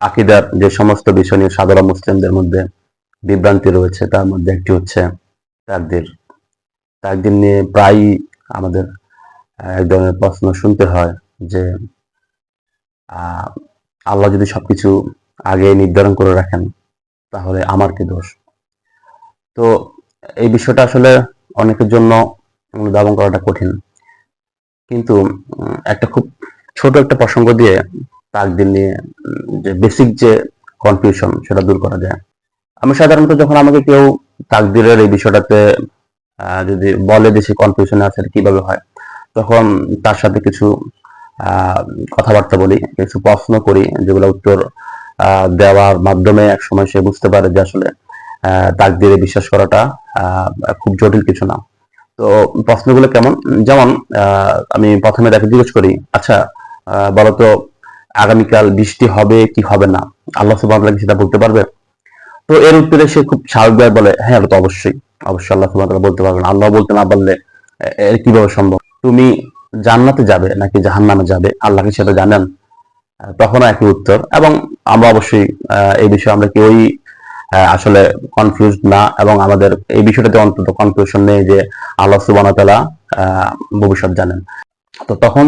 আকীদার যে সমস্ত বিষয় নিয়ে সাধারণ মুসলিমদের মধ্যে বিভ্রান্তি রয়েছে তার মধ্যে একটি হচ্ছে তাকদীর। তাকদীর নিয়ে প্রায়ই আমাদের এক ধরনের প্রশ্ন শুনতে হয় যে আহ, আল্লাহ যদি সবকিছু আগে নির্ধারণ করে রাখেন তাহলে আমার কি দোষ। তো এই বিষয়টা আসলে অনেকের জন্য অনুধাবন করাটা কঠিন, কিন্তু একটা খুব ছোট একটা প্রসঙ্গ দিয়ে তাকদীর নিয়ে যে বেসিক যে কনফিউশন সেটা দূর করা যায়। আমি সাধারণত যখন আমাকে কেউ তাকদীরের এই বিষয়টাতে যদি বলে যে সে কনফিউশনে আছে কিভাবে হয়, তখন তার সাথে কিছু কথাবার্তা বলি, কিছু প্রশ্ন করি, যেগুলো উত্তর দেওয়ার মাধ্যমে এক সময় সে বুঝতে পারে যে আসলে তাকদীরে বিশ্বাস করাটা খুব জটিল কিছু না। তো প্রশ্নগুলো কেমন, যেমন আমি প্রথমে তাকে জিজ্ঞেস করি, আচ্ছা বলতো আগামীকাল বৃষ্টি হবে কি হবে না, আল্লাহ সুবহানাহু ওয়া তাআলা কি সেটা বলতে পারবে? তো এর উত্তরে সে খুব স্বাভাবিকভাবে বলে, হ্যাঁ তো অবশ্যই অবশ্যই আল্লাহ সুবহানাহু ওয়া তাআলা বলতে পারবেন। আল্লাহ বলতে না পারলে এর কিভাবে সম্ভব? তুমি জান্নাতে যাবে নাকি জাহান্নামে যাবে, আল্লাহ কি সেটা জানেন? তখনও একই উত্তর। এবং আমরা অবশ্যই এই বিষয়ে আমরা কেউই আসলে কনফিউজ না, এবং আমাদের এই বিষয়টাতে অন্তত কনফিউশন নেই যে আল্লাহ সুবহানাহু ওয়া তাআলা ভবিষ্যৎ জানেন। তো তখন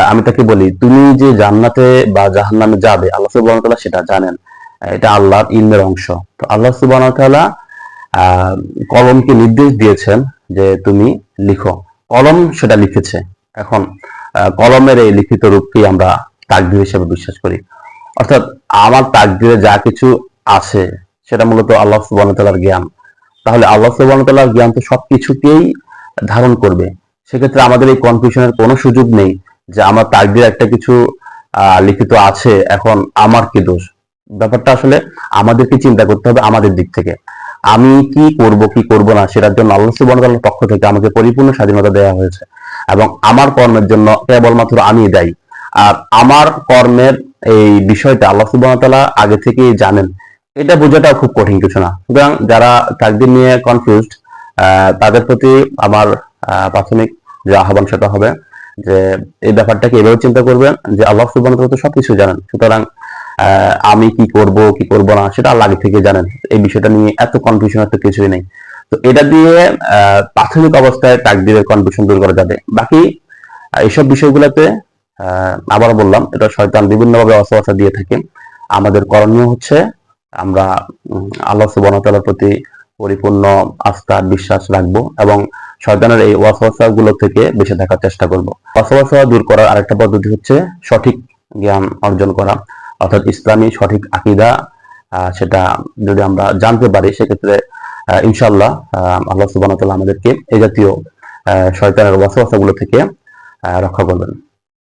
আমি তাকে বলি, তুমি যে জান্নাতে বা জাহান্নামে যাবে আল্লাহ সুবহানাহু ওয়া তাআলা সেটা জানেন, এটা আল্লাহর ইলমের অংশ। তো আল্লাহ সুবহানাহু ওয়া তাআলা কলমকে নির্দেশ দিয়েছেন যে তুমি লিখো, কলম সেটা লিখেছে। এখন কলমের এই লিখিত রূপকেই আমরা তাকদীর হিসেবে বিশ্বাস করি। অর্থাৎ আমার তাকদীরে যা কিছু আছে সেটা মূলত আল্লাহ সুবহানাহু ওয়া তাআলার জ্ঞান। তাহলে আল্লাহ সুবহানাহু ওয়া তাআলার জ্ঞান তো সবকিছুকেই ধারণ করবে। সেক্ষেত্রে আমাদের এই কনফিউশনের কোনো সুযোগ নেই যে আমার তাকদীরে একটা কিছু লিখিত আছে, এখন আমার কি দোষ। ব্যাপারটা আসলে আমাদেরকে চিন্তা করতে হবে আমাদের দিক থেকে। আমি কি করব কি করব না সেটার জন্য আল্লাহ সুবহানাহু ওয়া তাআলার পক্ষ থেকে আমাকে পরিপূর্ণ স্বাধীনতা দেওয়া হয়েছে, এবং আমার কর্মের জন্য কেবলমাত্র আমি দায়ী। আর আমার কর্মের এই বিষয়টা আল্লাহ সুবহানাহু ওয়া তাআলা আগে থেকেই জানেন, এটা বোঝাটাও খুব কঠিন কিছু না। সুতরাং যারা তাকদীর নিয়ে কনফিউজড, তাদের প্রতি আমার প্রাথমিক যে আহ্বান সেটা হবে যে এই ব্যাপারটাকে এভাবে চিন্তা করবেন যে আল্লাহ সুবহানাহু ওয়া তাআলা তো সবকিছু জানেন, সুতরাং আমি কি করব কি করব না সেটা আল্লাহ আগে থেকে জানেন। এই বিষয়টা নিয়ে এত কনফিউশন এত কিছুই নেই। তো এটা দিয়ে প্রাথমিক অবস্থায় তাকদীরের কনফিউশন দূর করা যাবে। বাকি এইসব বিষয়গুলোতে আবারও বললাম, এটা শয়তান বিভিন্নভাবে ওয়াসওয়াসা দিয়ে থাকে। আমাদের করণীয় হচ্ছে আমরা আল্লাহ সুবহানাহু ওয়া তাআলার প্রতি পরিপূর্ণ আস্থা বিশ্বাস রাখবো, এবং শয়তানের এই ওয়াসওয়াসা গুলো থেকে বেঁচে থাকার চেষ্টা করব। ওয়াসওয়াসা দূর করার আরেকটা পদ্ধতি হচ্ছে সঠিক জ্ঞান অর্জন করা, অর্থাৎ ইসলামী সঠিক আকীদা সেটা যদি আমরা জানতে পারি, সেক্ষেত্রে ইনশাআল্লাহ আল্লাহ সুবহানাহু ওয়া তাআলা আমাদেরকে এই জাতীয় শয়তানের ওয়াসওয়াসা গুলো থেকে রক্ষা করবেন।